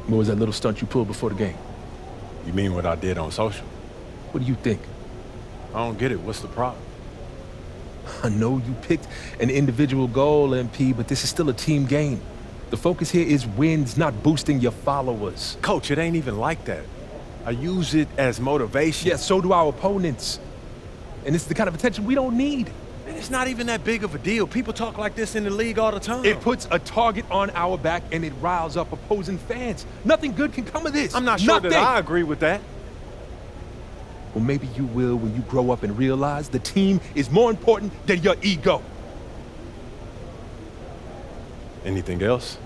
What was that little stunt you pulled before the game? You mean what I did on social? What do you think? I don't get it. What's the problem? I know you picked an individual goal, MP, but this is still a team game. The focus here is wins, not boosting your followers. Coach, it ain't even like that. I use it as motivation. Yeah, so do our opponents. And it's the kind of attention we don't need. And it's not even that big of a deal. People talk like this in the league all the time. It puts a target on our back and it riles up opposing fans. Nothing good can come of this. I'm not sure that I agree with that. Well, maybe you will when you grow up and realize the team is more important than your ego. Anything else?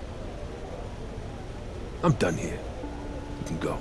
I'm done here. You can go.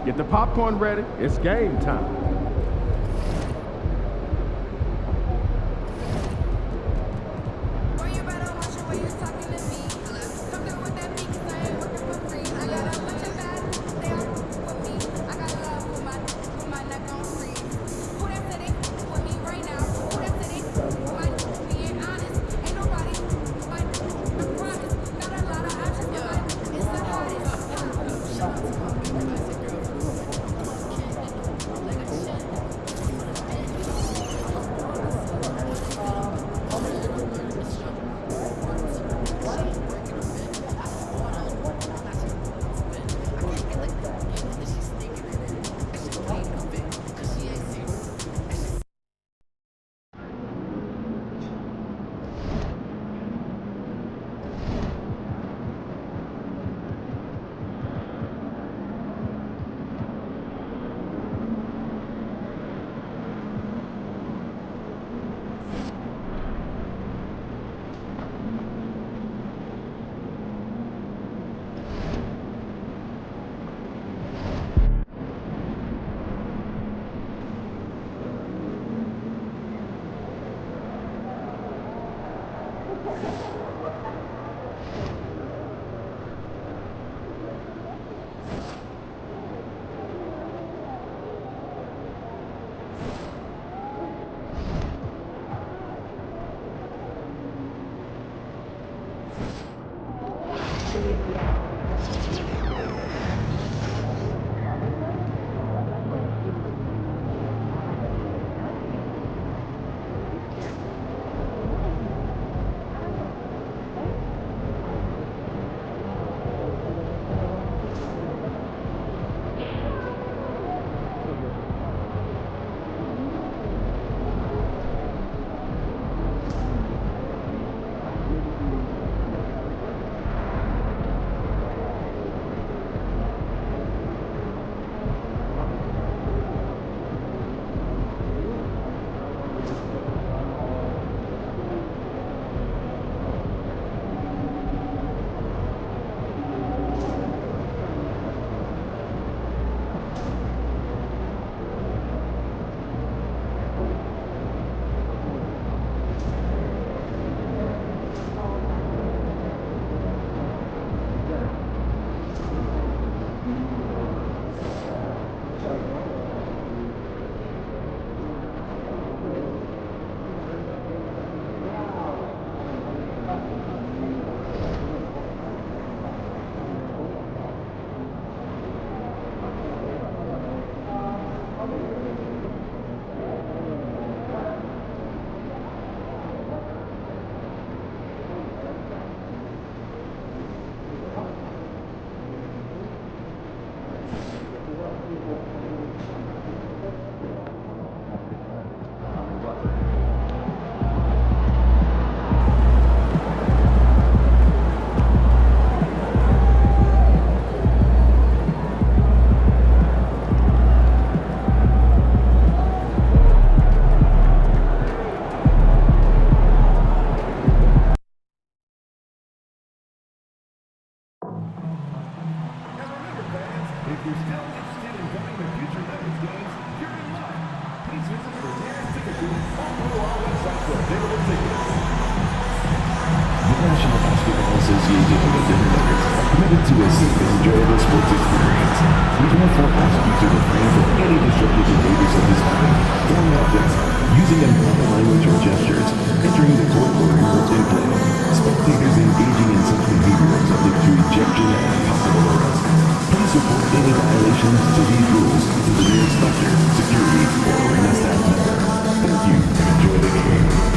Get the popcorn ready. It's game time. National Basketball Association and the Denver Nuggets are committed to a safe and enjoyable sports experience. We therefore ask you to refrain from any disruptive behaviors of this kind, throwing objects, using improper language or gestures, entering the court or interrupting play. Spectators engaging in such behavior are subject to ejection and possible arrest. Please report any violations to these rules to the nearest doctor, security, or arena staff member. Thank you and enjoy the game.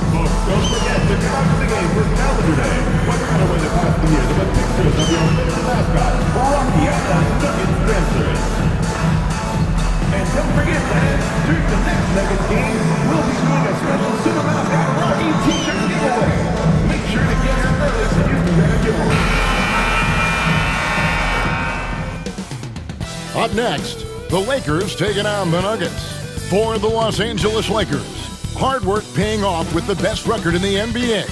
Folks, don't forget to come out to the game with Calendar Day. What better way to pass the year than with pictures of your favorite mascot, Rocky and the Nuggets dancers. And don't forget that during the next Nuggets game, we'll be doing a special Super Mascot Rocky t-shirt giveaway. Make sure to get your early so you can get a giveaway. Up next, the Lakers taking on the Nuggets. For the Los Angeles Lakers, hard work paying off with the best record in the NBA.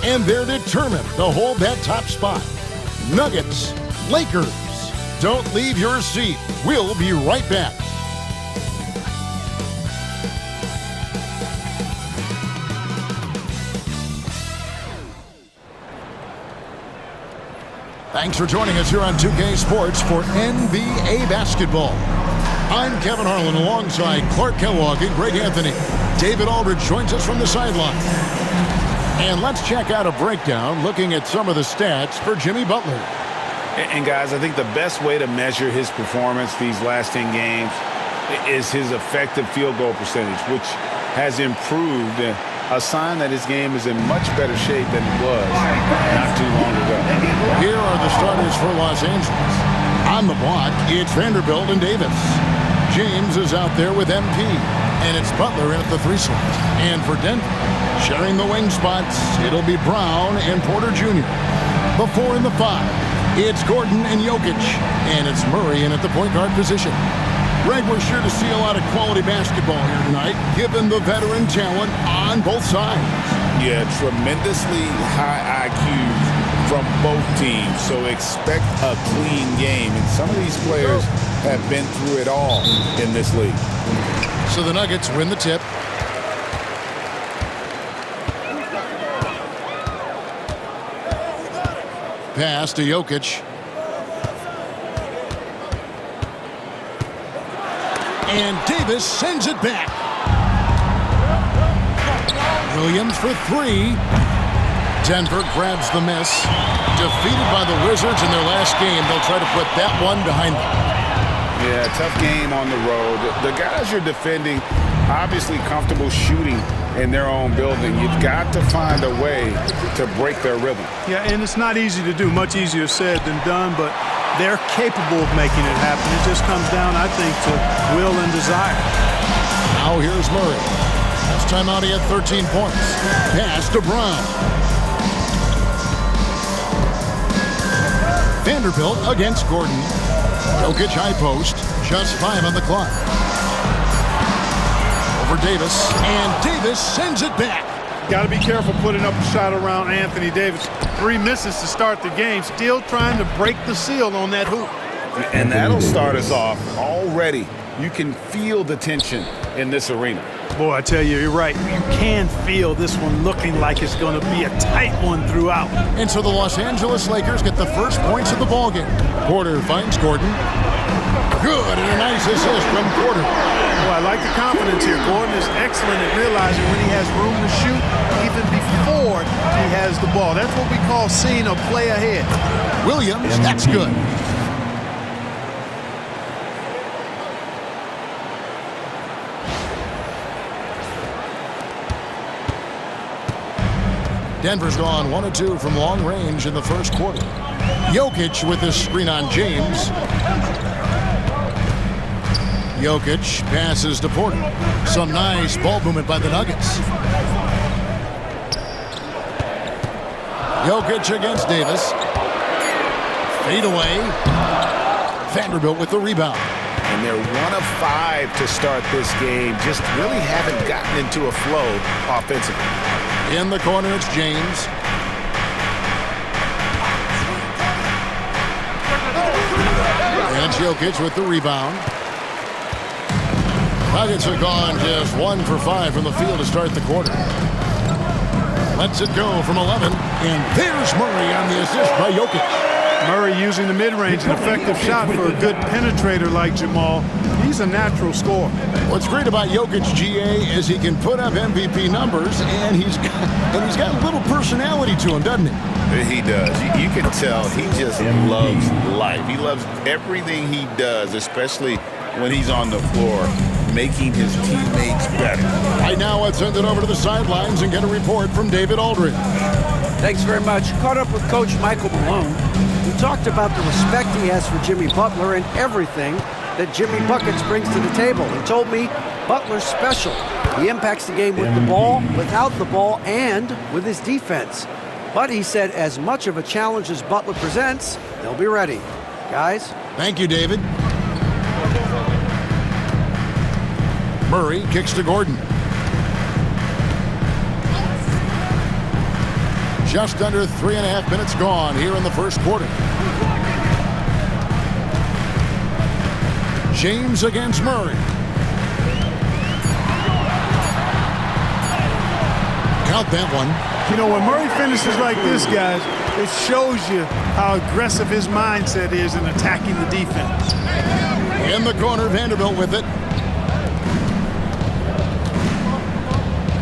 And they're determined to hold that top spot. Nuggets, Lakers. Don't leave your seat. We'll be right back. Thanks for joining us here on 2K Sports for NBA Basketball. I'm Kevin Harlan alongside Clark Kellogg and Greg Anthony. David Aldridge joins us from the sideline. And let's check out a breakdown looking at some of the stats for Jimmy Butler. And guys, I think the best way to measure his performance these last 10 games is his effective field goal percentage, which has improved. A sign that his game is in much better shape than it was not too long ago. Here are the starters for Los Angeles. On the block, it's Vanderbilt and Davis. James is out there with MP, and it's Butler in at the 3 slot. And for Denver, sharing the wing spots, it'll be Brown and Porter Jr. The 4 and the 5, it's Gordon and Jokic, and it's Murray in at the point guard position. Greg, we're sure to see a lot of quality basketball here tonight, given the veteran talent on both sides. Yeah, tremendously high IQs from both teams, so expect a clean game. And some of these players have been through it all in this league. So the Nuggets win the tip. Pass to Jokic. And Davis sends it back. Williams for 3. Denver grabs the miss. Defeated by the Wizards in their last game, they'll try to put that one behind them. Yeah, tough game on the road. The guys you're defending, obviously comfortable shooting in their own building. You've got to find a way to break their rhythm. Yeah, and it's not easy to do. Much easier said than done, but they're capable of making it happen. It just comes down, I think, to will and desire. Now here's Murray. Last time out he had 13 points. Pass to Brown. Vanderbilt against Gordon. Jokic high post. Just 5 on the clock. Over Davis. And Davis sends it back. Got to be careful putting up a shot around Anthony Davis. 3 misses to start the game. Still trying to break the seal on that hoop. And that'll start us off already. You can feel the tension in this arena. Boy, I tell you, you're right. You can feel this one looking like it's going to be a tight one throughout. And so the Los Angeles Lakers get the first points of the ballgame. Porter finds Gordon. Good, and a nice assist from Porter. Boy, I like the confidence here. Gordon is excellent at realizing when he has room to shoot, even before he has the ball. That's what we call seeing a play ahead. Williams, that's good. Denver's gone 1 of 2 from long range in the first quarter. Jokic with his screen on James. Jokic passes to Porter. Some nice ball movement by the Nuggets. Jokic against Davis. Fade away. Vanderbilt with the rebound. And they're 1 of 5 to start this game. Just really haven't gotten into a flow offensively. In the corner, it's James. And Jokic with the rebound. Nuggets have gone just 1 for 5 from the field to start the quarter. Lets it go from 11. And there's Murray on the assist by Jokic. Murray using the mid-range, an effective shot for a good penetrator like Jamal. He's a natural scorer. What's great about Jokic, GA, is he can put up MVP numbers, and he's got a little personality to him, doesn't he? He does. You can tell he just loves life. He loves everything he does, especially when he's on the floor, making his teammates better. Right now, let's send it over to the sidelines and get a report from David Aldridge. Thanks very much. Caught up with Coach Michael Malone. We talked about the respect he has for Jimmy Butler and everything that Jimmy Buckets brings to the table. He told me Butler's special. He impacts the game with the ball, without the ball, and with his defense. But he said as much of a challenge as Butler presents, they'll be ready. Guys? Thank you, David. Murray kicks to Gordon. Just under 3.5 minutes gone here in the first quarter. James against Murray. Count that one. You know, when Murray finishes like this, guys, it shows you how aggressive his mindset is in attacking the defense. In the corner, Vanderbilt with it.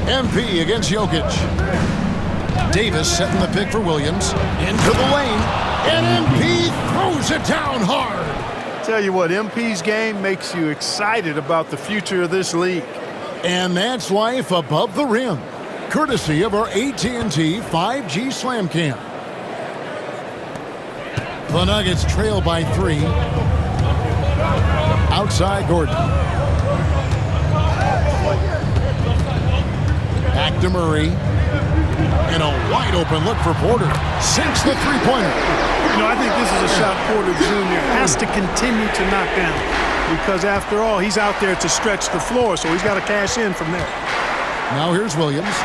MP against Jokic. Davis setting the pick for Williams. Into the lane. And MP throws it down hard. Tell you what, MP's game makes you excited about the future of this league. And that's life above the rim. Courtesy of our AT&T 5G Slam Cam. The Nuggets trail by 3. Outside Gordon. Back to Murray. And a wide open look for Porter. Sinks the three-pointer. You know, I think this is a shot Porter Jr. has to continue to knock down. Because after all, he's out there to stretch the floor, so he's got to cash in from there. Now here's Williams.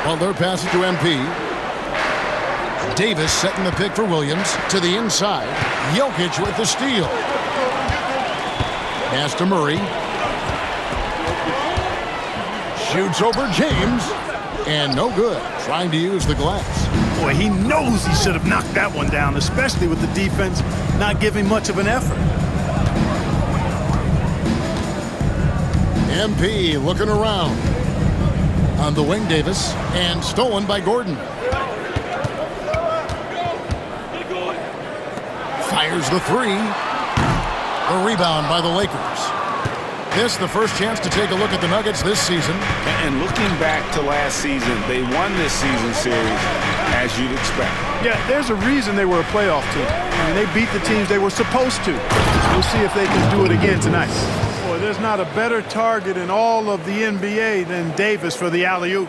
Butler passes to MP. Davis setting the pick for Williams to the inside. Jokic with the steal. Pass to Murray. Shoots over James. And no good. Trying to use the glass. Boy, he knows he should have knocked that one down, especially with the defense not giving much of an effort. MP looking around. On the wing, Davis. And stolen by Gordon. Fires the three. A rebound by the Lakers. This the first chance to take a look at the Nuggets this season. And looking back to last season, they won this season series as you'd expect. Yeah, there's a reason they were a playoff team. I mean, they beat the teams they were supposed to. We'll see if they can do it again tonight. Boy, there's not a better target in all of the NBA than Davis for the alley-oop.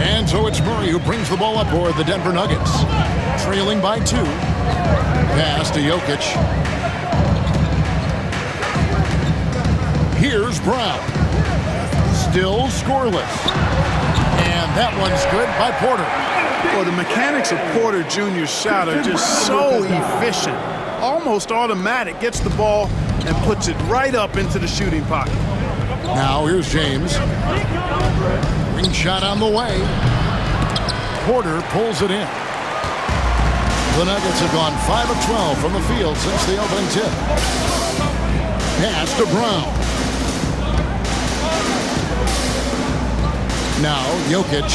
And so it's Murray who brings the ball up for the Denver Nuggets. Trailing by 2. Pass to Jokic. Here's Brown. Still scoreless. And that one's good by Porter. Well, the mechanics of Porter Jr.'s shot are just so efficient. Almost automatic. Gets the ball and puts it right up into the shooting pocket. Now here's James. Ring shot on the way. Porter pulls it in. The Nuggets have gone 5 of 12 from the field since the opening tip. Pass to Brown. Now Jokic.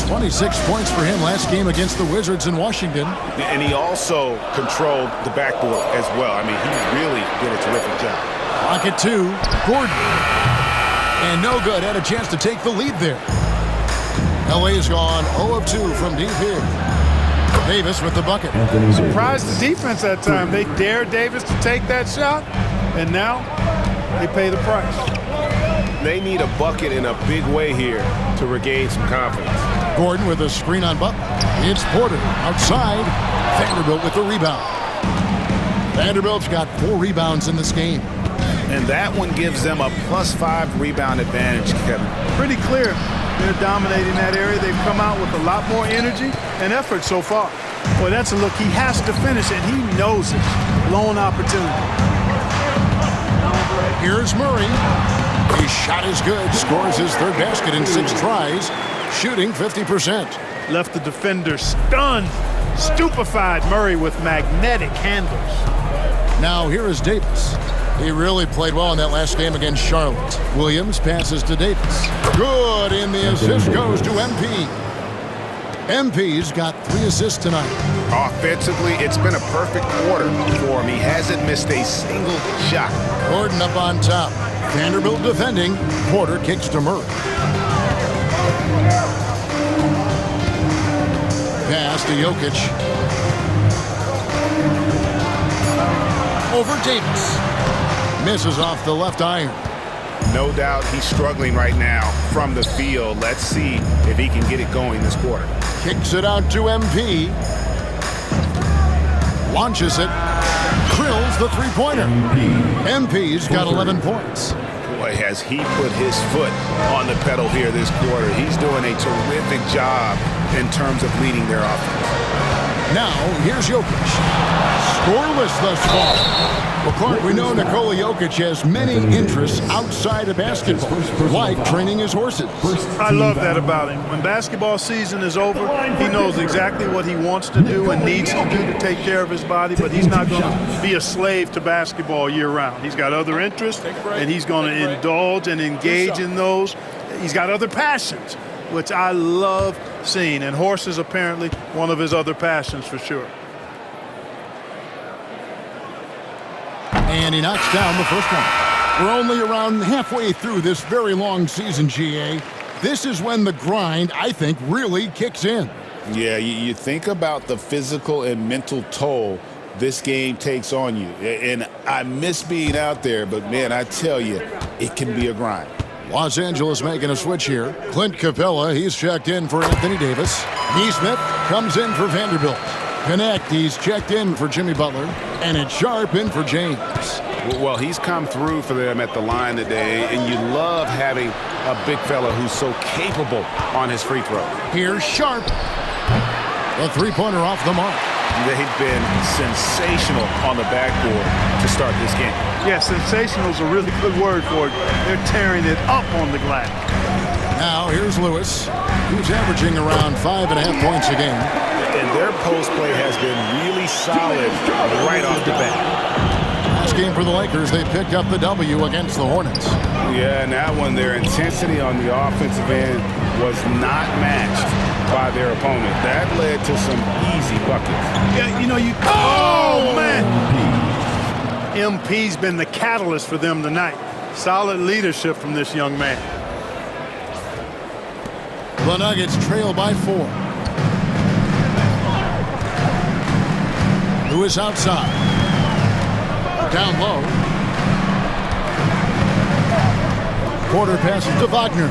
26 points for him last game against the Wizards in Washington. And he also controlled the backboard as well. I mean, he really did a terrific job. Pocket 2. Gordon. And no good. Had a chance to take the lead there. LA's gone 0 of 2 from deep here. Davis with the bucket. Surprised the defense that time. They dared Davis to take that shot, and now they pay the price. They need a bucket in a big way here to regain some confidence. Gordon with a screen on Butler. It's Porter outside. Vanderbilt with the rebound. Vanderbilt's got 4 rebounds in this game. And that one gives them a +5 rebound advantage, Kevin. Pretty clear. They're dominating that area. They've come out with a lot more energy and effort so far. Boy, that's a look he has to finish, and he knows it. Blown opportunity. Here's Murray. His shot is good. Scores his third basket in 6 tries. Shooting 50%. Left the defender stunned, stupefied. Murray with magnetic handles. Now here is Davis. He really played well in that last game against Charlotte. Williams passes to Davis. Good, and the assist goes to MP. MP's got 3 assists tonight. Offensively, it's been a perfect quarter for him. He hasn't missed a single shot. Gordon up on top. Vanderbilt defending. Porter kicks to Murray. Pass to Jokic. Over Davis. Misses off the left iron. No doubt he's struggling right now from the field. Let's see if he can get it going this quarter. Kicks it out to MP. Launches it. Drills the three-pointer. MP's got 11 points. Boy, has he put his foot on the pedal here this quarter. He's doing a terrific job in terms of leading their offense. Now, here's Jokic. Scoreless thus far. Well, Clark, we know Nikola Jokic has many interests outside of basketball, like training his horses. I love that about him. When basketball season is over, he knows exactly what he wants to do and needs to do to take care of his body, but he's not going to be a slave to basketball year-round. He's got other interests, and he's going to indulge and engage in those. He's got other passions, which I love seeing, and horses apparently one of his other passions for sure. And he knocks down the first one. We're only around halfway through this very long season, GA. This is when the grind, I think, really kicks in. Yeah, you think about the physical and mental toll this game takes on you. And I miss being out there, but, man, I tell you, it can be a grind. Los Angeles making a switch here. Clint Capella, he's checked in for Anthony Davis. Neesmith comes in for Vanderbilt. Connect, he's checked in for Jimmy Butler. And it's Sharp in for James. Well, he's come through for them at the line today, and you love having a big fella who's so capable on his free throw. Here's Sharp. The three-pointer off the mark. They've been sensational on the backboard to start this game. Yeah, sensational is a really good word for it. They're tearing it up on the glass. Now here's Lewis, who's averaging around 5.5 points a game. And their post play has been really solid right off the bat. Last game for the Lakers, they picked up the W against the Hornets. Yeah, and that one, their intensity on the offensive end was not matched by their opponent. That led to some easy buckets. Yeah, you know, oh, man! MP's been the catalyst for them tonight. Solid leadership from this young man. The Nuggets trail by 4. Lewis outside. Down low. Porter passes to Wagner.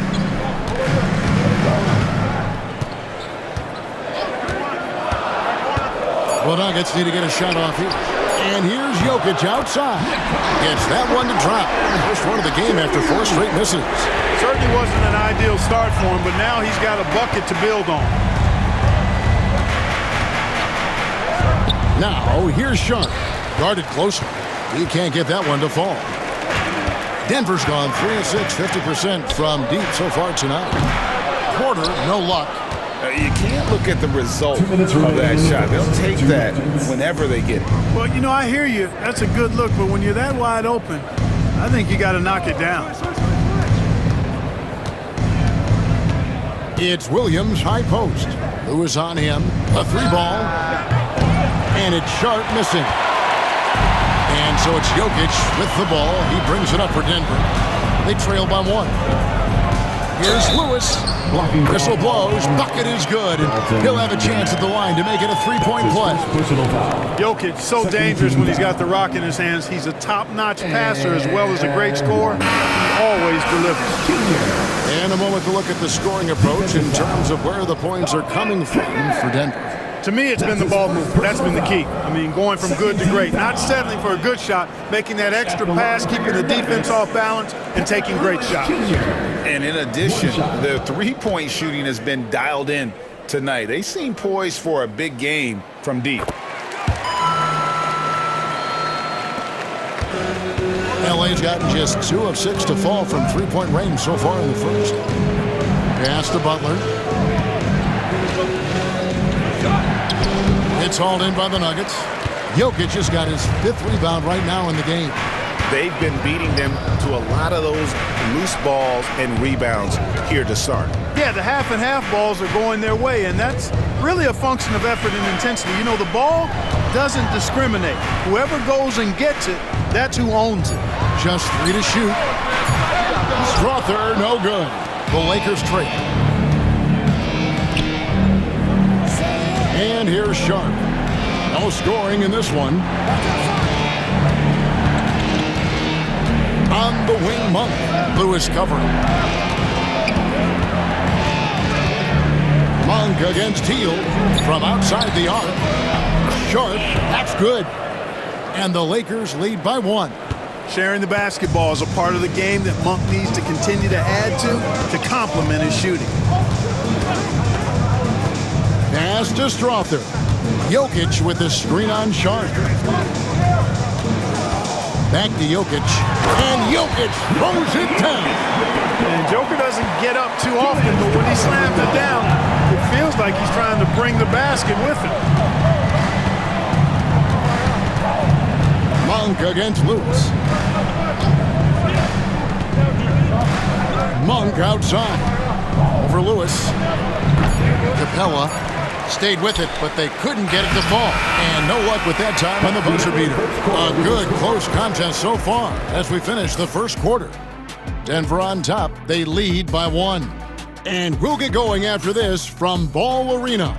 The Nuggets need to get a shot off here. And here's Jokic outside. Gets that one to drop. First one of the game after 4 straight misses. Certainly wasn't an ideal start for him, but now he's got a bucket to build on. Now, here's Sharp. Guarded closer. He can't get that one to fall. Denver's gone 3 of 6, 50% from deep so far tonight. Porter, no luck. You can't look at the result of that shot. They'll take that whenever they get it. Well, you know, I hear you. That's a good look, but when you're that wide open, I think you got to knock it down. It's Williams, high post. Lewis on him. A 3-ball. And it's Sharp missing. And so it's Jokic with the ball. He brings it up for Denver. They trail by 1. Here's Lewis. Whistle blows. Bucket is good. And he'll have a chance at the line to make it a 3-point play. Jokic, so dangerous when he's got the rock in his hands. He's a top-notch passer as well as a great scorer. He always delivers. And a moment to look at the scoring approach in terms of where the points are coming from for Denver. To me, it's been the ball movement. That's been the key. I mean, going from good to great. Not settling for a good shot, making that extra pass, keeping the defense off balance, and taking great shots. And in addition, the three-point shooting has been dialed in tonight. They seem poised for a big game from deep. LA's gotten just 2 of 6 to fall from three-point range so far in the first. Pass to Butler. It's hauled in by the Nuggets. Jokic has got his 5th rebound right now in the game. They've been beating them to a lot of those loose balls and rebounds here to start. Yeah, the half and half balls are going their way, and that's really a function of effort and intensity. You know, the ball doesn't discriminate. Whoever goes and gets it, that's who owns it. Just 3 to shoot. Strother, no good. The Lakers trade. And here's Sharp. No scoring in this one. On the wing, Monk. Lewis covering. Monk against Teal from outside the arc. Sharp, that's good. And the Lakers lead by 1. Sharing the basketball is a part of the game that Monk needs to continue to add to complement his shooting. Pass to Strother. Jokic with the screen on Sharp. Back to Jokic. And Jokic throws it down. And Joker doesn't get up too often, but when he slams it down, it feels like he's trying to bring the basket with him. Monk against Lewis. Monk outside. Over Lewis. Capella stayed with it, but they couldn't get it to fall. And no luck with that time on the buzzer beater. A good close contest so far as we finish the first quarter. Denver on top. They lead by 1. And we'll get going after this from Ball Arena.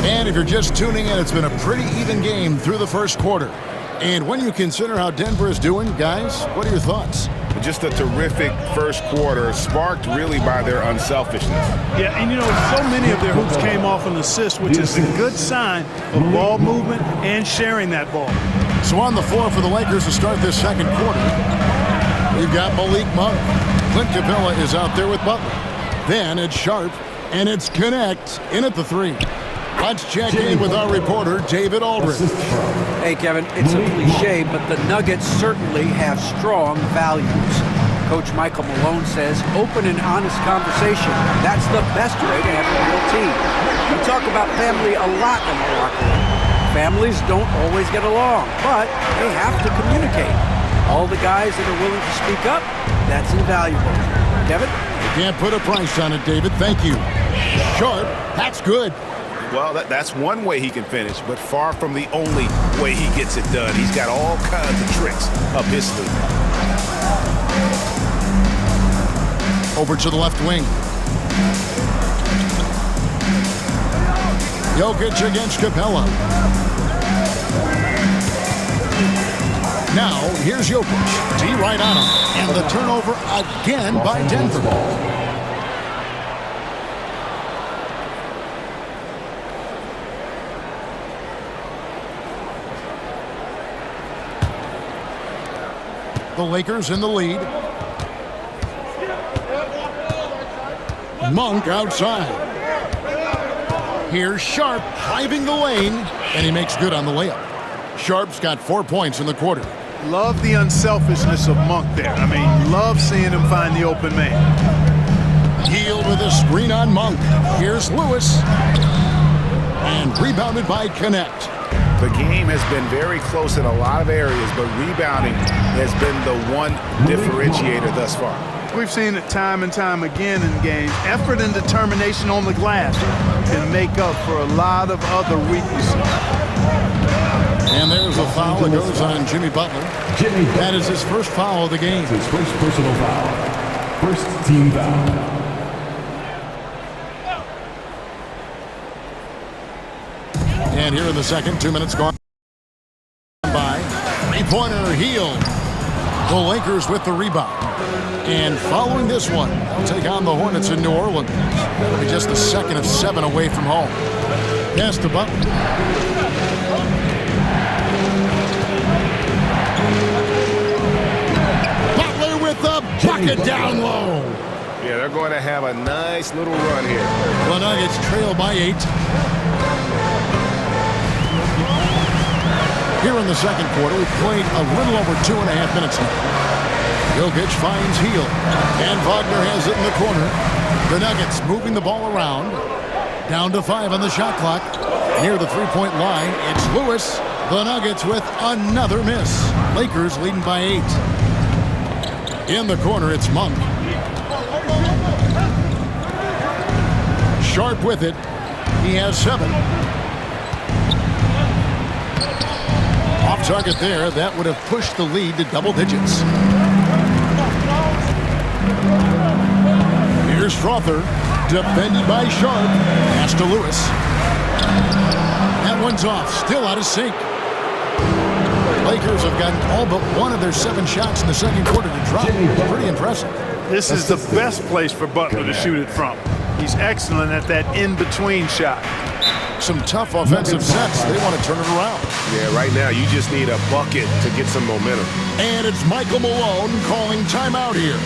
And if you're just tuning in, it's been a pretty even game through the first quarter. And when you consider how Denver is doing, guys, what are your thoughts? Just a terrific first quarter, sparked really by their unselfishness. Yeah, and you know, so many of their hoops came off an assist, which is a good sign of ball movement and sharing that ball. So on the floor for the Lakers to start this second quarter, we've got Malik Monk. Clint Capella is out there with Butler. Then it's Sharp, and it's Connect in at the 3. Let's check in with our reporter, David Aldridge. Hey, Kevin, it's a cliche, but the Nuggets certainly have strong values. Coach Michael Malone says open and honest conversation. That's the best way to have a real team. We talk about family a lot in the locker room. Families don't always get along, but they have to communicate. All the guys that are willing to speak up, that's invaluable. Kevin? Can't put a price on it, David. Thank you. Sharp, that's good. Well, that's one way he can finish, but far from the only way he gets it done. He's got all kinds of tricks up his sleeve. Over to the left wing. Jokic against Capella. Now, here's Jokic. D right on him. And the turnover again by Denver. The Lakers in the lead. Monk outside. Here's Sharp driving the lane, and he makes good on the layup. Sharp's got 4 points in the quarter. Love the unselfishness of Monk there. I mean, love seeing him find the open man. Healed with a screen on Monk. Here's Lewis. And rebounded by Connect. The game has been very close in a lot of areas, but rebounding has been the one differentiator thus far. We've seen it time and time again in games. Effort and determination on the glass can make up for a lot of other weaknesses. And there's a foul that goes on Jimmy Butler. That is his first foul of the game. His first personal foul. First team foul. And here in the second, 2 minutes gone by. Three-pointer Healed. The Lakers with the rebound. And following this one, they'll take on the Hornets in New Orleans. That'll be just the second of 7 away from home. Pass to Butler. Butler with the bucket down low. Yeah, they're going to have a nice little run here. The Nuggets trail by 8. Here in the second quarter, we've played a little over 2.5 minutes now. Jokic finds Hield, and Wagner has it in the corner. The Nuggets moving the ball around. Down to 5 on the shot clock. Near the three-point line, it's Lewis. The Nuggets with another miss. Lakers leading by 8. In the corner, it's Monk. Sharp with it. He has 7. Off target there. That would have pushed the lead to double digits. Here's Strother, defended by Sharp. Pass to Lewis. That one's off, still out of sync. Lakers have gotten all but one of their 7 shots in the second quarter to drop. Pretty impressive. This is the best place for Butler to shoot it from. He's excellent at that in-between shot. Some tough offensive sets. They want to turn it around. Yeah, right now you just need a bucket to get some momentum. And it's Michael Malone calling timeout here.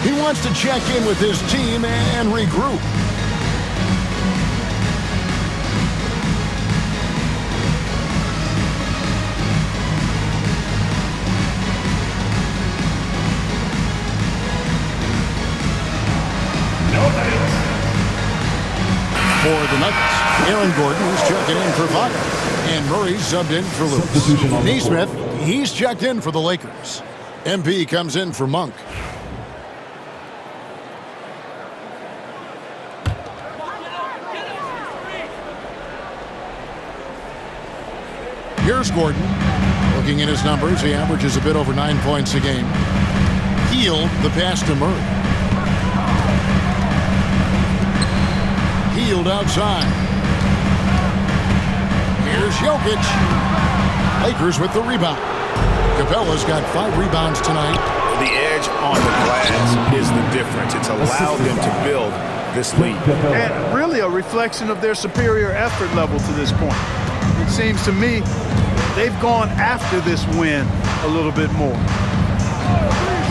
He wants to check in with his team and regroup. For the Nuggets, Aaron Gordon is checking in for Wagner, and Murray's subbed in for Lewis. Neesmith, he's checked in for the Lakers. MP comes in for Monk. Here's Gordon. Looking at his numbers, he averages a bit over 9 points a game. Hield the pass to Murray. Hield outside. Here's Jokic. Lakers with the rebound. Capella's got 5 rebounds tonight. The edge on the glass is the difference. It's allowed them to build this lead. And really a reflection of their superior effort level to this point. It seems to me they've gone after this win a little bit more.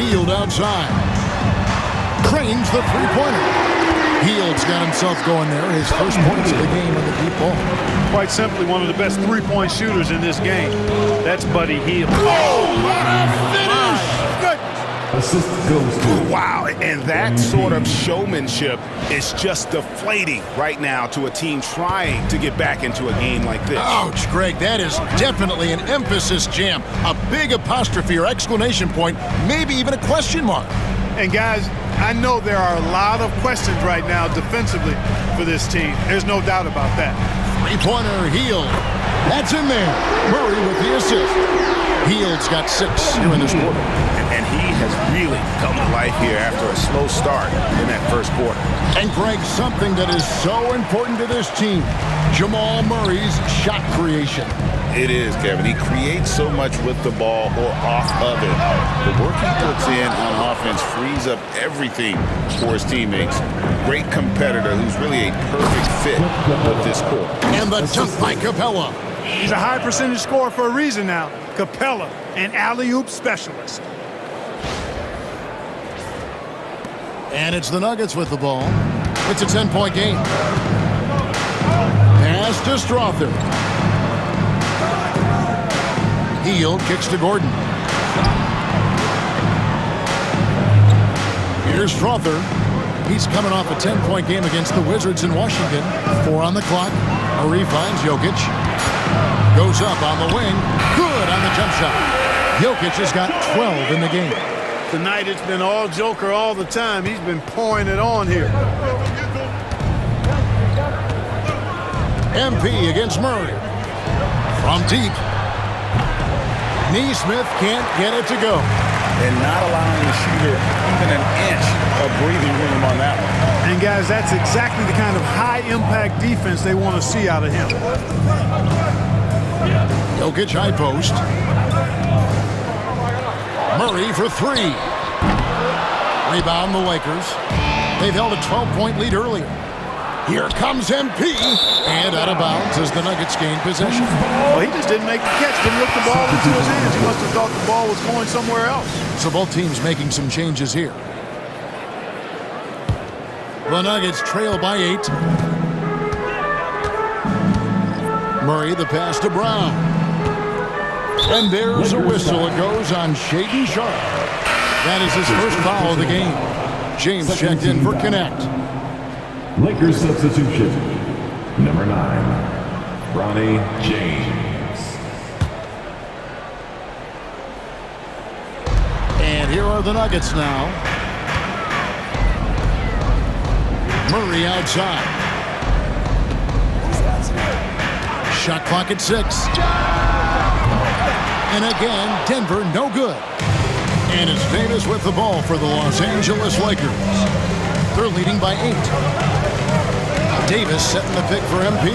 Hield outside. Cranes the three-pointer. Hield's got himself going there. His first points of the game on the deep ball. Quite simply, one of the best three-point shooters in this game. That's Buddy Hield. Oh, what a finish! Good. Assist goes to. Wow, and that sort of showmanship is just deflating right now to a team trying to get back into a game like this. Ouch, Greg, that is definitely an emphasis jam. A big apostrophe or exclamation point, maybe even a question mark. And guys, I know there are a lot of questions right now defensively for this team. There's no doubt about that. Three-pointer, Hield. That's in there. Murray with the assist. Hield's got 6 here in this quarter. And he has really come to life here after a slow start in that first quarter. And Greg, something that is so important to this team, Jamal Murray's shot creation. It is, Kevin. He creates so much with the ball or off of it. The work he puts in on offense frees up everything for his teammates. Great competitor who's really a perfect fit with this core. And the dunk by Capella. He's a high percentage scorer for a reason now. Capella, an alley-oop specialist. And it's the Nuggets with the ball. It's a 10-point game. Pass to Strother. Hield kicks to Gordon. Here's Strother. He's coming off a 10-point game against the Wizards in Washington. 4 on the clock. Murray finds Jokic. Goes up on the wing. Good on the jump shot. Jokic has got 12 in the game. Tonight it's been all Joker all the time. He's been pouring it on here. MP against Murray. From deep. Neesmith can't get it to go. And not allowing the shooter even an inch of breathing room on that one. And guys, that's exactly the kind of high-impact defense they want to see out of him. Jokic high post. Murray for 3. Rebound the Lakers. They've held a 12-point lead earlier. Here comes MP. And out of bounds as the Nuggets gain possession. Well, he just didn't make the catch. Didn't look the ball into his hands. He must have thought the ball was going somewhere else. So both teams making some changes here. The Nuggets trail by 8. Murray, the pass to Brown. And there's a whistle. It goes on Shaedon Sharpe. That is his first foul of the game. James checked in for Connect. Lakers substitution. Number 9, Ronnie James. And here are the Nuggets now. Murray outside. Shot clock at 6. And again, Denver no good. And it's Davis with the ball for the Los Angeles Lakers. They're leading by 8. Davis setting the pick for MP.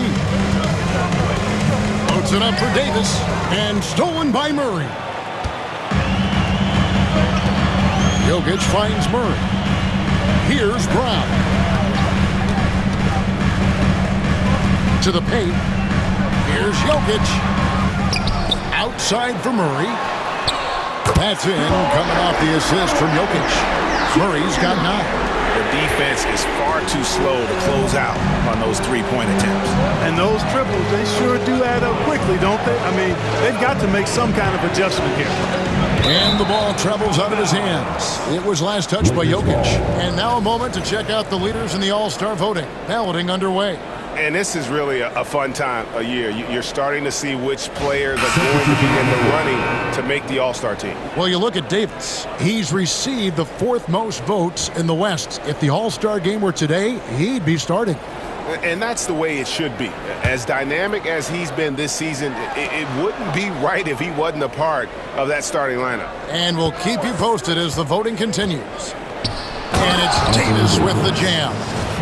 Puts it up for Davis. And stolen by Murray. Jokic finds Murray. Here's Brown. To the paint. Here's Jokic. Outside for Murray. That's in. Coming off the assist from Jokic. Murray's got 9. The defense is far too slow to close out on those three-point attempts. And those triples, they sure do add up quickly, don't they? I mean, they've got to make some kind of adjustment here. And the ball travels out of his hands. It was last touched by Jokic. And now a moment to check out the leaders in the All-Star voting. Balloting underway. And this is really a fun time of year. You're starting to see which players are going to be in the running to make the All-Star team. Well, you look at Davis. He's received the 4th most votes in the West. If the All-Star game were today, he'd be starting. And that's the way it should be. As dynamic as he's been this season, it wouldn't be right if he wasn't a part of that starting lineup. And we'll keep you posted as the voting continues. And it's Davis with the jam.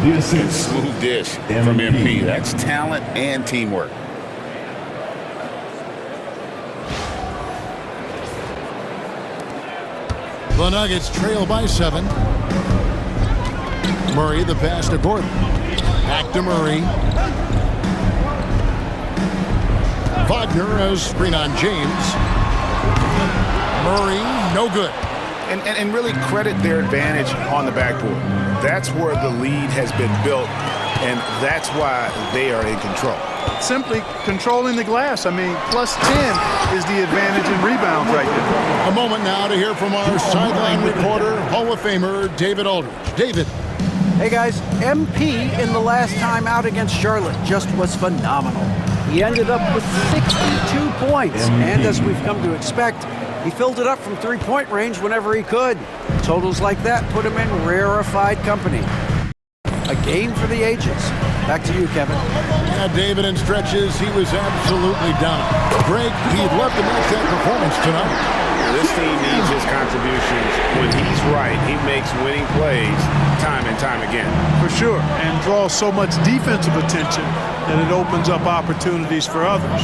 The assist. Smooth dish from MP. That's talent and teamwork. The Nuggets trail by 7. Murray, the pass to Gordon. Back to Murray. Wagner has screen on James. Murray, no good. And really credit their advantage on the backboard. That's where the lead has been built, and that's why they are in control. Simply controlling the glass. I mean, plus 10 is the advantage in rebounds right there. A moment now to hear from our sideline reporter, Hall of Famer David Aldridge. David. Hey guys, MP in the last time out against Charlotte just was phenomenal. He ended up with 62 points, and as we've come to expect, he filled it up from three-point range whenever he could. Totals like that put him in rarefied company. A game for the ages. Back to you, Kevin. Yeah, David, in stretches, he was absolutely done. Greg, he'd love to match that performance tonight. This team needs his contributions. When he's right, he makes winning plays time and time again. For sure, and draws so much defensive attention that it opens up opportunities for others.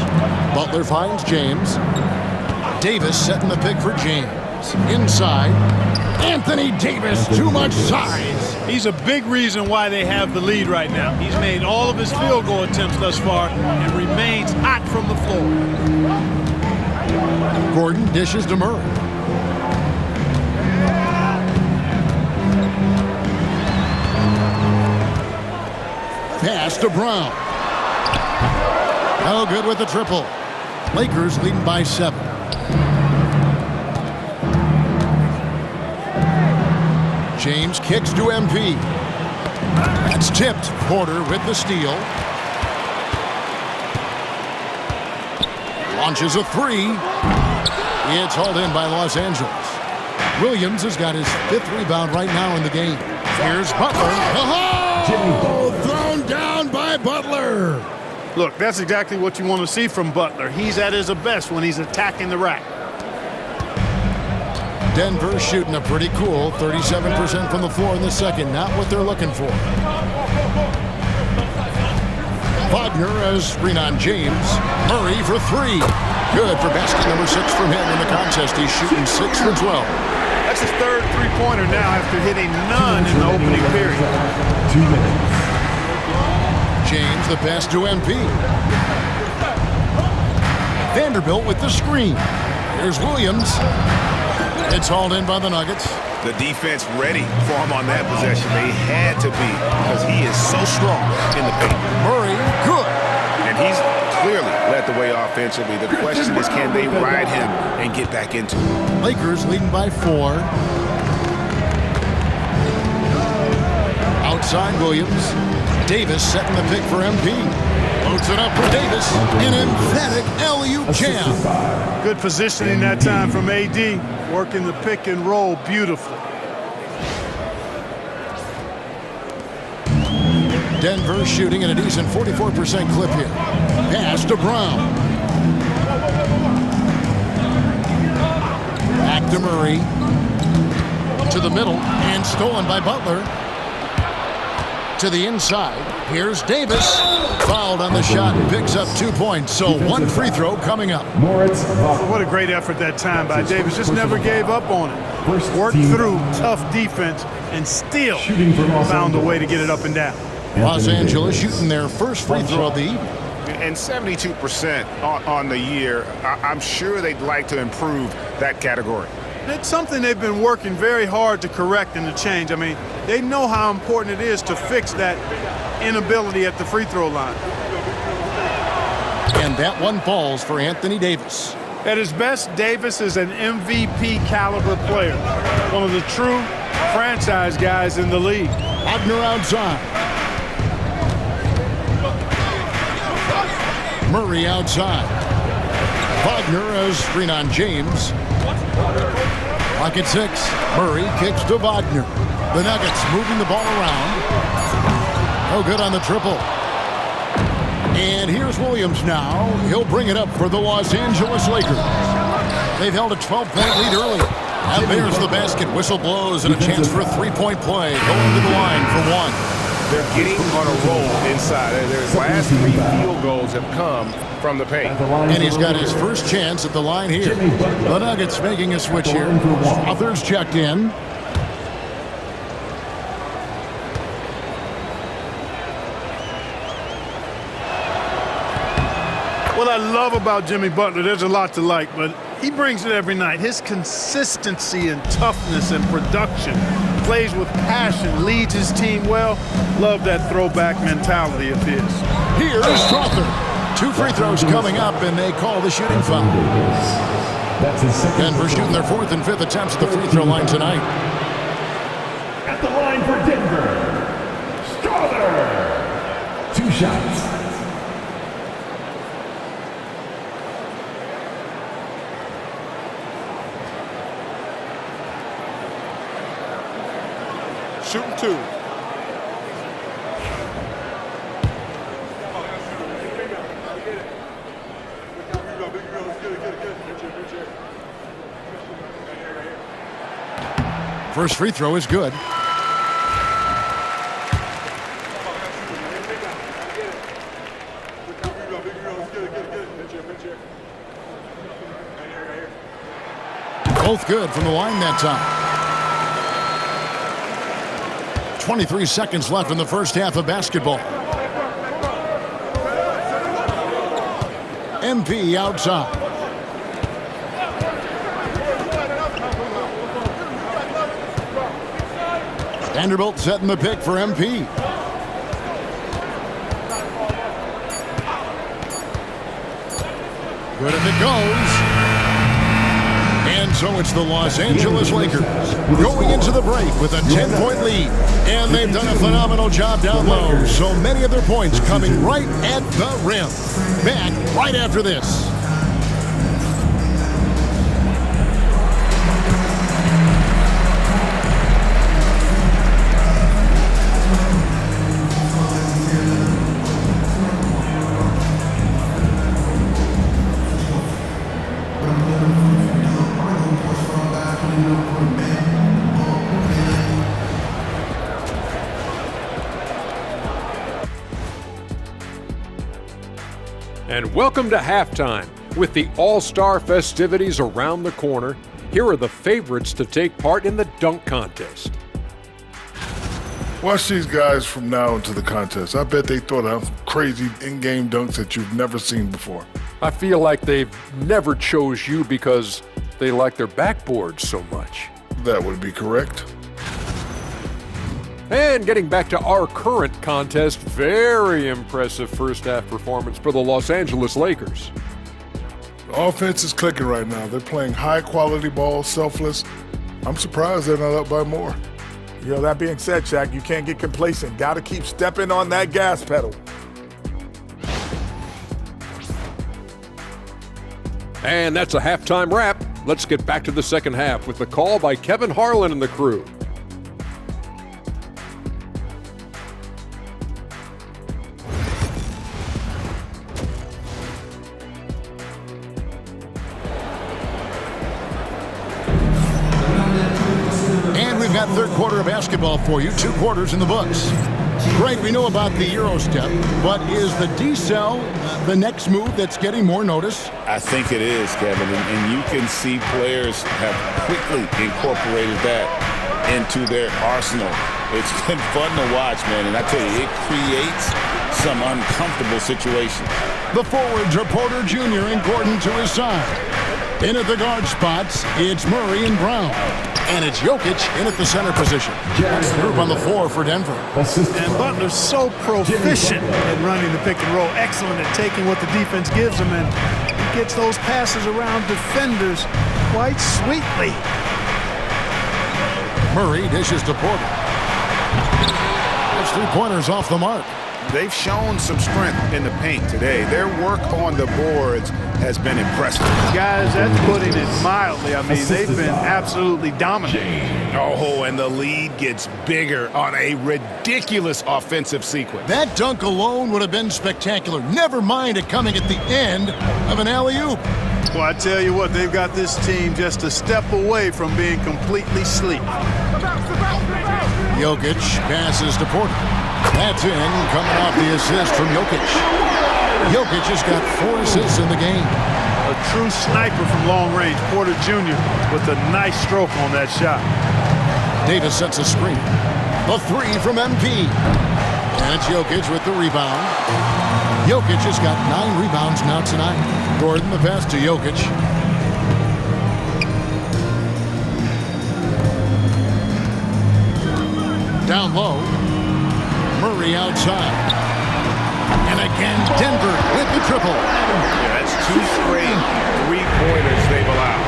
Butler finds James. Davis setting the pick for James. Inside, Anthony Davis, too much size. He's a big reason why they have the lead right now. He's made all of his field goal attempts thus far and remains hot from the floor. Gordon dishes to Murray. Pass to Brown. Oh, good with the triple. Lakers leading by 7. James kicks to MP. That's tipped. Porter with the steal. Launches a 3. It's hauled in by Los Angeles. Williams has got his 5th rebound right now in the game. Here's Butler. Oh! Thrown down by Butler. Look, that's exactly what you want to see from Butler. He's at his best when he's attacking the rack. Denver shooting a pretty cool 37% from the floor in the second. Not what they're looking for. Wagner has screen on James. Murray for 3. Good for basket number 6 from him in the contest. He's shooting 6 for 12. That's his 3rd three-pointer now after hitting none in the opening period. 2 minutes. James, the pass to MP. Vanderbilt with the screen. Here's Williams. It's hauled in by the Nuggets. The defense ready for him on that possession. They had to be because he is so strong in the paint. Murray, good. And he's clearly led the way offensively. The question is, can they ride him and get back into it? Lakers leading by 4. Outside Williams. Davis setting the pick for MP. Loads it up for Davis. An emphatic alley-oop jam. Good positioning that time from AD. Working the pick and roll beautifully. Denver shooting at a decent 44% clip here. Pass to Brown. Back to Murray. To the middle and stolen by Butler. To the inside. Here's Davis. Fouled on the shot and picks up 2 points. So 1 free throw coming up. What a great effort that time by Davis. Just never gave up on it. Worked through tough defense and still found a way to get it up and down. Los Angeles shooting their first free throw of the evening. And 72% on the year. I'm sure they'd like to improve that category. It's something they've been working very hard to correct and to change. I mean, they know how important it is to fix that inability at the free throw line. And that one falls for Anthony Davis. At his best, Davis is an MVP caliber player. One of the true franchise guys in the league. Wagner outside. Murray outside. Wagner has screen on James. Clock at 6. Murray kicks to Wagner. The Nuggets moving the ball around. No good on the triple. And here's Williams now. He'll bring it up for the Los Angeles Lakers. They've held a 12-point lead early. And there's the basket. Whistle blows and a chance for a 3-point play. Going to the line for 1. They're getting on a roll inside. Their last 3 field goals have come from the paint. And he's got his first chance at the line here. The Nuggets making a switch here. Others checked in. What I love about Jimmy Butler, there's a lot to like, but he brings it every night. His consistency and toughness and production, plays with passion, leads his team well. Love that throwback mentality of his. Here's Strother. 2 free throws coming up, and they call the shooting foul. Denver shooting their 4th and 5th attempts at the free throw line tonight. At the line for Denver, Strother. 2 shots. Shooting 2. First free throw is good. Both good from the line that time. 23 seconds left in the first half of basketball. MP outside. Vanderbilt setting the pick for MP. Good if it goes. And so it's the Los Angeles Lakers going into the break with a 10-point lead. And they've done a phenomenal job down low. So many of their points coming right at the rim. Back right after this. And welcome to halftime. With the All-Star festivities around the corner, here are the favorites to take part in the dunk contest. Watch these guys from now into the contest. I bet they throw down some crazy in-game dunks that you've never seen before. I feel like they've never chose you because they like their backboard so much. That would be correct. And getting back to our current contest, very impressive first half performance for the Los Angeles Lakers. The offense is clicking right now. They're playing high-quality ball, selfless. I'm surprised they're not up by more. You know, that being said, Shaq, you can't get complacent. Got to keep stepping on that gas pedal. And that's a halftime wrap. Let's get back to the second half with the call by Kevin Harlan and the crew. And we've got third quarter of basketball for you, 2 quarters in the books. Greg, we know about the Euro step, but is the D-cell the next move that's getting more notice? I think it is, Kevin, and you can see players have quickly incorporated that into their arsenal. It's been fun to watch, man, and I tell you, it creates some uncomfortable situations. The forwards are Porter Jr. and Gordon to his side. In at the guard spots, it's Murray and Brown. And it's Jokic in at the center position. That's the group on the floor for Denver. And Butler's so proficient at running the pick and roll. Excellent at taking what the defense gives him, and he gets those passes around defenders quite sweetly. Murray dishes to Porter. Those 3-pointers off the mark. They've shown some strength in the paint today. Their work on the boards has been impressive. Guys, that's putting it mildly. I mean, they've been absolutely dominant. Oh, and the lead gets bigger on a ridiculous offensive sequence. That dunk alone would have been spectacular. Never mind it coming at the end of an alley-oop. Well, I tell you what, they've got this team just a step away from being completely asleep. Jokic passes to Porter. That's in, coming off the assist from Jokic. Jokic has got 4 assists in the game. A true sniper from long range. Porter Jr. with a nice stroke on that shot. Davis sets a screen. A 3 from MP. And it's Jokic with the rebound. Jokic has got 9 rebounds now tonight. Gordon the pass to Jokic. Down low. Murray outside. And again, Denver with the triple. Yeah, that's 2 straight 3-pointers they've allowed.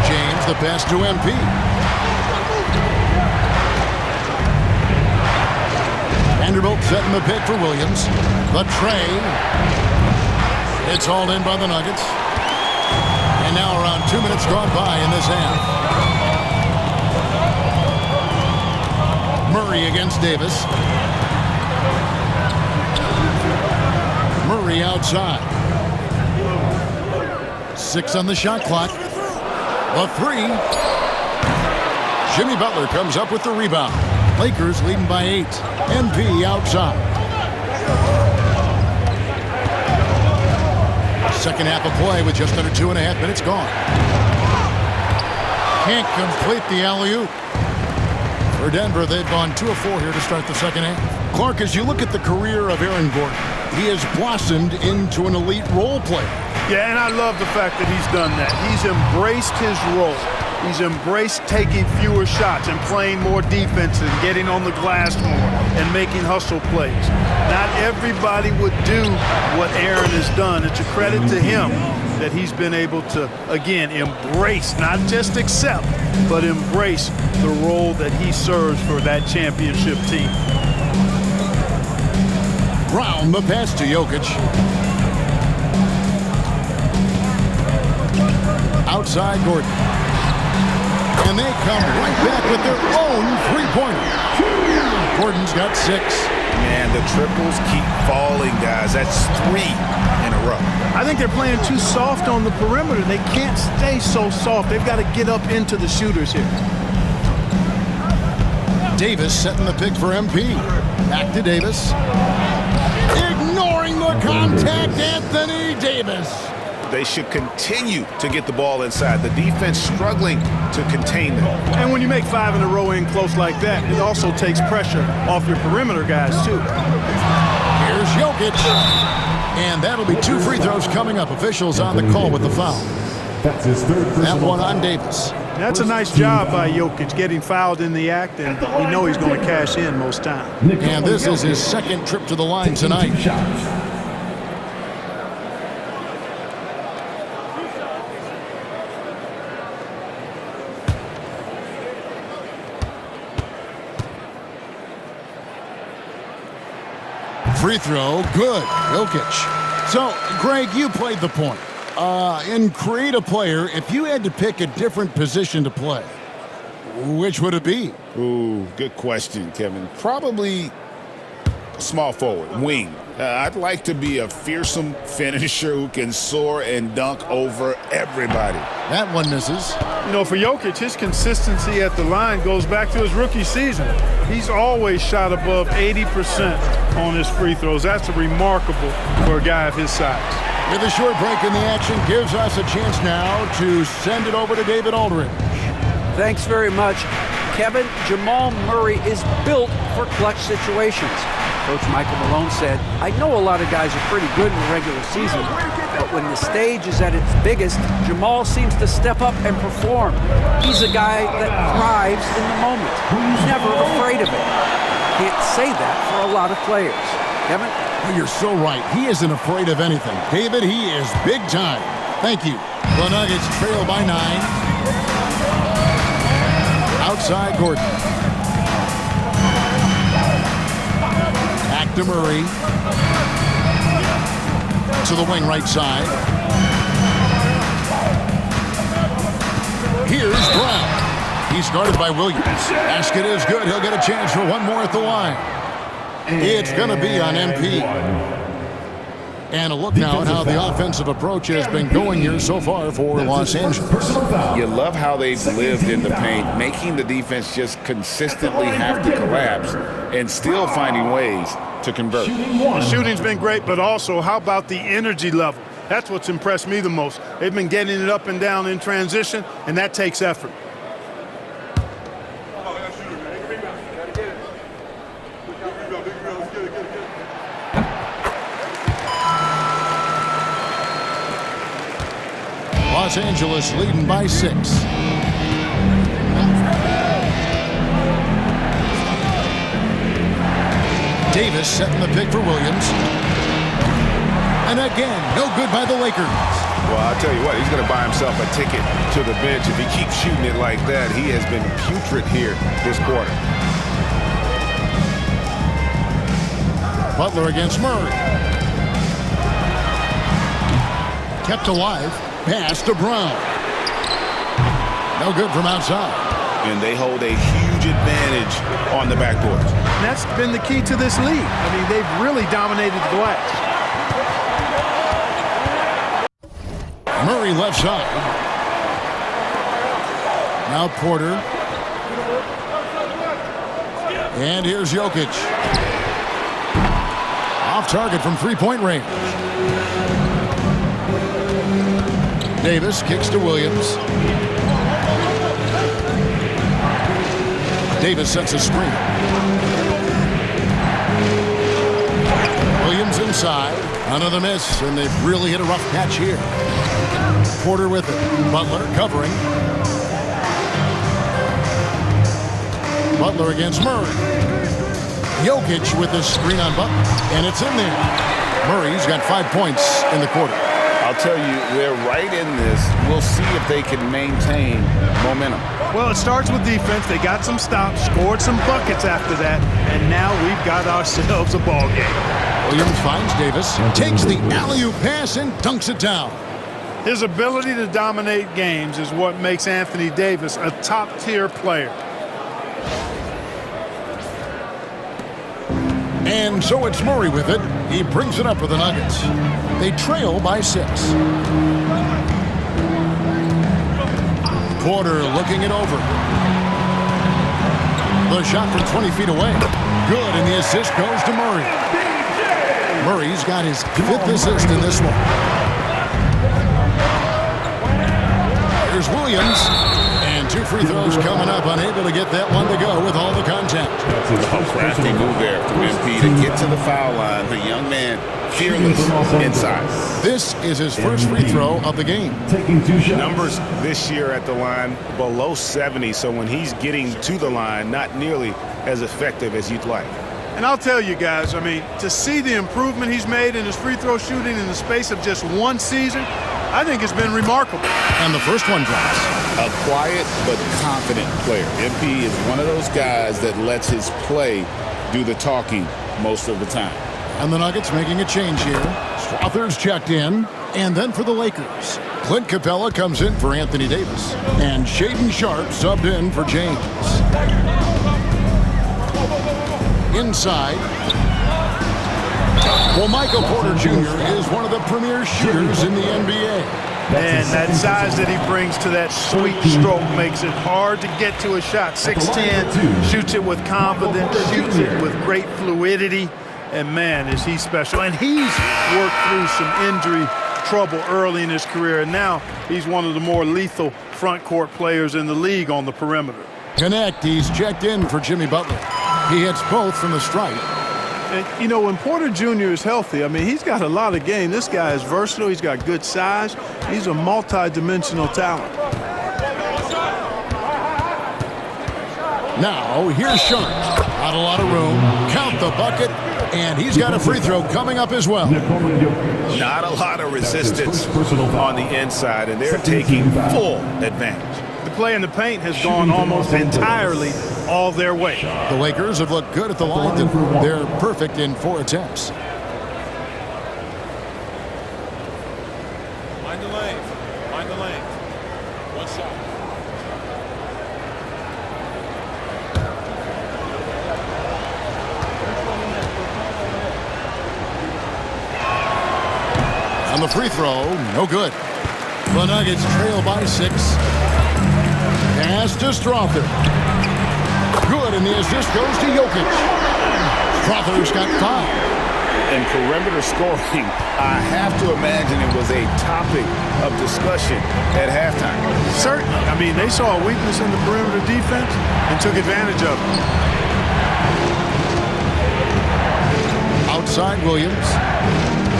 James the pass to MP. Vanderbilt setting the pick for Williams. The tray. It's hauled in by the Nuggets. And now around 2 minutes gone by in this half. Murray against Davis. Murray outside. 6 on the shot clock. The 3. Jimmy Butler comes up with the rebound. Lakers leading by 8. MP outside. Second half of play with just under 2.5 minutes gone. Can't complete the alley-oop. For Denver, they've gone 2 of 4 here to start the second half. Clark, as you look at the career of Aaron Gordon, he has blossomed into an elite role player. Yeah, and I love the fact that he's done that. He's embraced his role. He's embraced taking fewer shots and playing more defense and getting on the glass more and making hustle plays. Not everybody would do what Aaron has done. It's a credit to him that he's been able to, again, embrace, not just accept, but embrace the role that he serves for that championship team. Brown the pass to Jokic. Outside Gordon. And they come right back with their own 3-pointer. Gordon's got 6. Man, the triples keep falling, guys. That's 3 in a row. I think they're playing too soft on the perimeter. They can't stay so soft. They've got to get up into the shooters here. Davis setting the pick for MP. Back to Davis. Ignoring the contact, Anthony Davis. They should continue to get the ball inside. The defense struggling to contain them. And when you make 5 in a row in close like that, it also takes pressure off your perimeter guys, too. Here's Jokic. And that'll be 2 free throws coming up. Officials on the call with the foul. That's his third That personal one foul. on Davis. That's a nice job by Jokic, getting fouled in the act, and we know he's going to cash in most times. And this is his second trip to the line tonight. Free throw, good. Jokic. So, Greg, you played the point. In creative player, if you had to pick a different position to play, which would it be? Ooh, good question, Kevin. Probably small forward, wing. I'd like to be a fearsome finisher who can soar and dunk over everybody. That one misses. You know, for Jokic, his consistency at the line goes back to his rookie season. He's always shot above 80% on his free throws. That's remarkable for a guy of his size. With a short break in the action, gives us a chance now to send it over to David Aldridge. Thanks very much. Kevin, Jamal Murray is built for clutch situations. Coach Michael Malone said, I know a lot of guys are pretty good in the regular season, but when the stage is at its biggest, Jamal seems to step up and perform. He's a guy that thrives in the moment. He's never afraid of it. Can't say that for a lot of players. Kevin? You're so right. He isn't afraid of anything. David, he is big time. Thank you. The Nuggets trail by 9. Outside Gordon. Back to Murray. To the wing right side. Here's Brown. He's guarded by Williams. Basket is good. He'll get a chance for one more at the line. It's going to be on MP. And a look now at how the offensive approach has been going here so far for Los Angeles. You love how they've lived in the paint, making the defense just consistently have to collapse and still finding ways to convert. The shooting's been great, but also how about the energy level? That's what's impressed me the most. They've been getting it up and down in transition, and that takes effort. Los Angeles leading by 6. Davis setting the pick for Williams. And again, no good by the Lakers. Well, I'll tell you what, he's going to buy himself a ticket to the bench. If he keeps shooting it like that, he has been putrid here this quarter. Butler against Murray. Kept alive. Pass to Brown. No good from outside. And they hold a huge advantage on the backboards. And that's been the key to this league. I mean, they've really dominated the glass. Murray left side. Now Porter. And here's Jokic. Off target from three-point range. Davis kicks to Williams. Davis sets a screen. Williams inside. Another miss, and they've really hit a rough patch here. Porter with it. Butler covering. Butler against Murray. Jokic with this screen on Butler, and it's in there. Murray's got 5 points in the quarter. I'll tell you, they're right in this. We'll see if they can maintain momentum. Well, it starts with defense. They got some stops, scored some buckets after that, and now we've got ourselves a ball game. Williams finds Davis, takes the alley-oop pass and dunks it down. His ability to dominate games is what makes Anthony Davis a top-tier player. And so it's Murray with it. He brings it up for the Nuggets. They trail by 6. Porter looking it over. The shot from 20 feet away. Good, and the assist goes to Murray. Murray's got his 5th assist in this one. Here's Williams. And 2 free throws coming up. Unable to get that one to go with all the contact. A crafty move there from MP to get to the foul line. The young man fearless inside. This is his first free throw of the game. Taking 2 shots. Numbers this year at the line below 70, so when he's getting to the line, not nearly as effective as you'd like. And I'll tell you guys, I mean, to see the improvement he's made in his free throw shooting in the space of just 1 season, I think it's been remarkable. And the first one drops. A quiet but confident player. MP is one of those guys that lets his play do the talking most of the time. And the Nuggets making a change here. Strother's checked in. And then for the Lakers, Clint Capella comes in for Anthony Davis. And Shaedon Sharpe subbed in for James. Inside. Well, Michael Porter Jr. is one of the premier shooters in the NBA. And that size that he brings to that sweet stroke makes it hard to get to a shot. 6'10", shoots it with confidence, shoots it with great fluidity. And man, is he special. And he's worked through some injury trouble early in his career. And now he's one of the more lethal front court players in the league on the perimeter. Connect, he's checked in for Jimmy Butler. He hits both from the stripe. And, you know, when Porter Jr. is healthy, I mean, he's got a lot of game. This guy is versatile. He's got good size. He's a multi-dimensional talent. Now, here's Sharpe. Not a lot of room. Count the bucket. And he's got a free throw coming up as well. Not a lot of resistance on the inside, and they're taking full advantage. The play in the paint has gone almost entirely all their way. The Lakers have looked good at the line, and they're perfect in 4 attempts. Mind the lane. Mind the lane. 1 shot. On the free throw, no good. The Nuggets trail by 6. Pass to Strother. Good, and the assist goes to Jokic. Strother's got 5. And perimeter scoring, I have to imagine it was a topic of discussion at halftime. Certainly. I mean, they saw a weakness in the perimeter defense and took advantage of it. Outside Williams.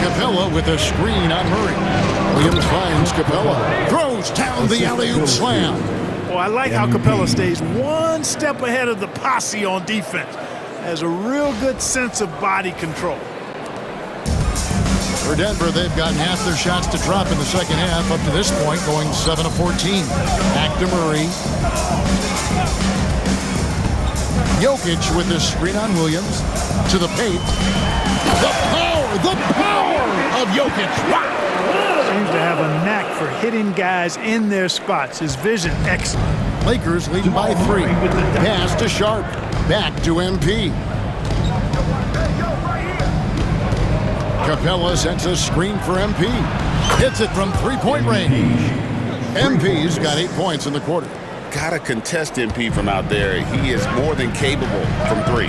Capella with a screen on Murray. Williams finds Capella. Throws down the alley-oop slam. Well, I like how Capella stays 1 step ahead of the posse on defense. Has a real good sense of body control. For Denver, they've gotten half their shots to drop in the second half up to this point, going 7 of 14. Back to Murray. Jokic with the screen on Williams. To the paint. The power of Jokic. Wow. Seems to have a knack for hitting guys in their spots. His vision, excellent. Lakers leading by 3. Pass to Sharpe. Back to MP. Capella sends a screen for MP. Hits it from 3-point range. MP's got 8 points in the quarter. Gotta contest MP from out there. He is more than capable from 3.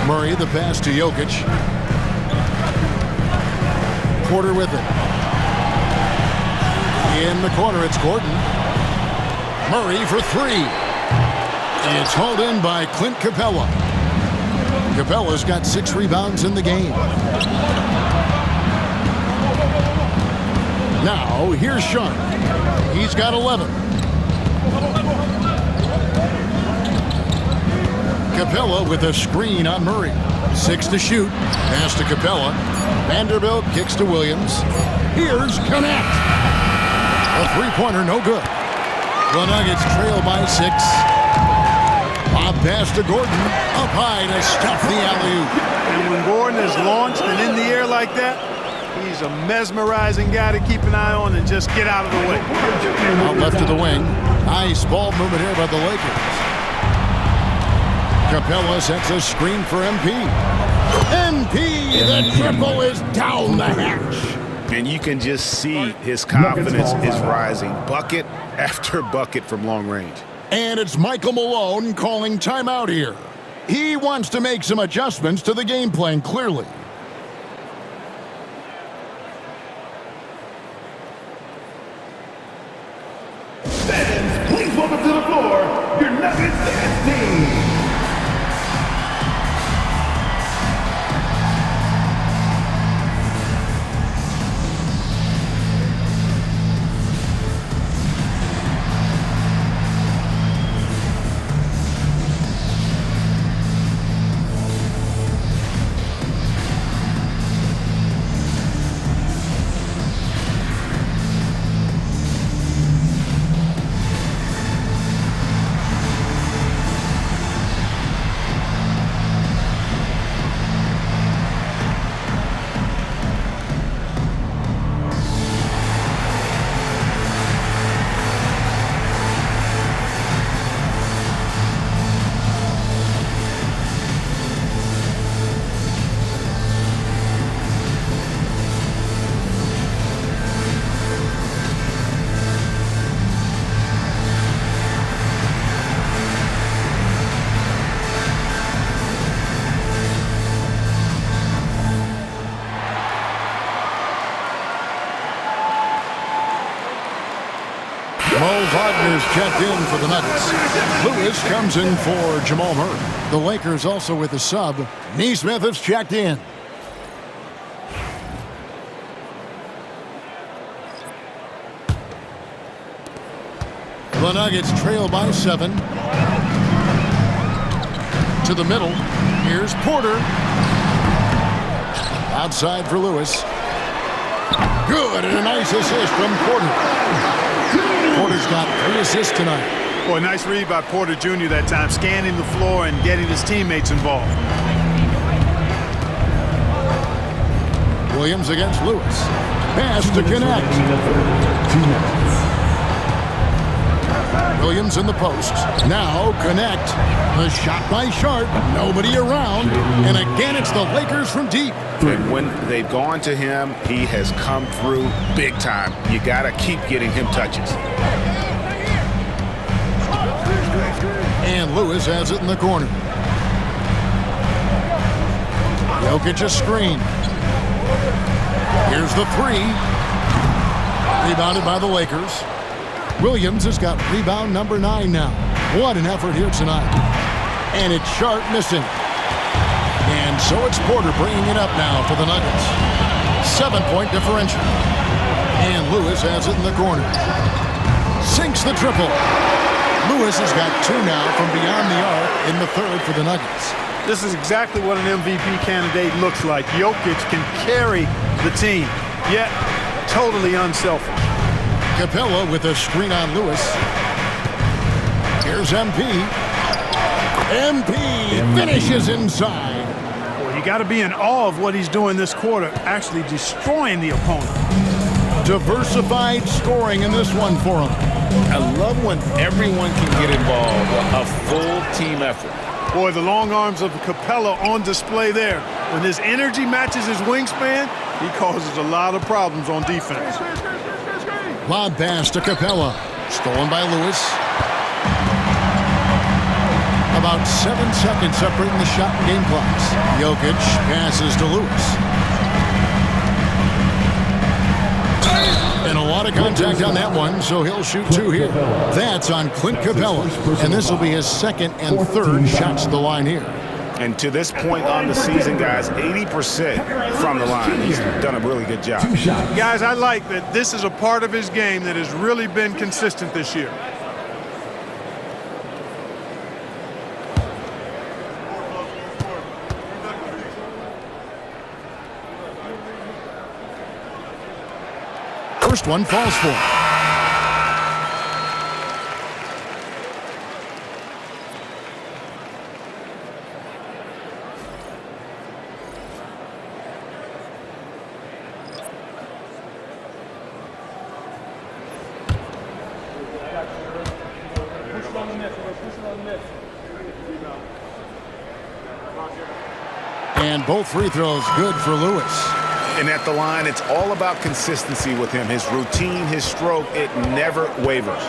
Murray, the pass to Jokic. Porter with it. In the corner, it's Gordon. Murray for 3. It's hauled in by Clint Capella. Capella's got 6 rebounds in the game. Now, here's Sharpe. He's got 11. Capella with a screen on Murray. 6 to shoot. Pass to Capella. Vanderbilt kicks to Williams. Here's Connect. A 3-pointer, no good. The Nuggets trail by 6. Bob pass to Gordon. Up high to stuff the alley-oop. And when Gordon is launched and in the air like that, he's a mesmerizing guy to keep an eye on and just get out of the way. Out left to the wing. Nice ball movement here by the Lakers. Capella sets a screen for MP. MP, the triple is down the hatch. And you can just see his confidence is rising. Bucket after bucket from long range. And it's Michael Malone calling timeout here. He wants to make some adjustments to the game plan, clearly. Mo Wagner's checked in for the Nuggets. Lewis comes in for Jamal Murray. The Lakers also with a sub. Neesmith has checked in. The Nuggets trail by 7. To the middle. Here's Porter. Outside for Lewis. Good, and a nice assist from Porter. Porter's got 3 assists tonight. Boy, nice read by Porter Jr. that time, scanning the floor and getting his teammates involved. Williams against Lewis. Pass to connect. Williams in the post. Now connect. The shot by Sharp. Nobody around. And again, it's the Lakers from deep. And when they've gone to him, he has come through big time. You got to keep getting him touches. And Lewis has it in the corner. Jokic a screen. Here's the 3. Rebounded by the Lakers. Williams has got rebound number 9 now. What an effort here tonight. And it's Sharp missing. And so it's Porter bringing it up now for the Nuggets. 7-point differential. And Lewis has it in the corner. Sinks the triple. Lewis has got 2 now from beyond the arc in the third for the Nuggets. This is exactly what an MVP candidate looks like. Jokic can carry the team, yet totally unselfish. Capella with a screen on Lewis. Here's MP. MP finishes inside. Well, you got to be in awe of what he's doing this quarter, actually destroying the opponent. Diversified scoring in this one for him. I love when everyone can get involved, a full team effort. Boy, the long arms of Capella on display there. When his energy matches his wingspan, he causes a lot of problems on defense. Lob pass to Capella. Stolen by Lewis. About 7 seconds separating the shot and game clocks. Jokic passes to Lewis. And a lot of contact on that one, so he'll shoot 2 here. That's on Clint Capella. And this will be his 2nd and 3rd shots to the line here. And to this point on the season, guys, 80% from the line. He's done a really good job. Guys, I like that this is a part of his game that has really been consistent this year. First one falls for. And both free throws good for Lewis. And at the line, it's all about consistency with him. His routine, his stroke, it never wavers.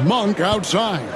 Monk outside.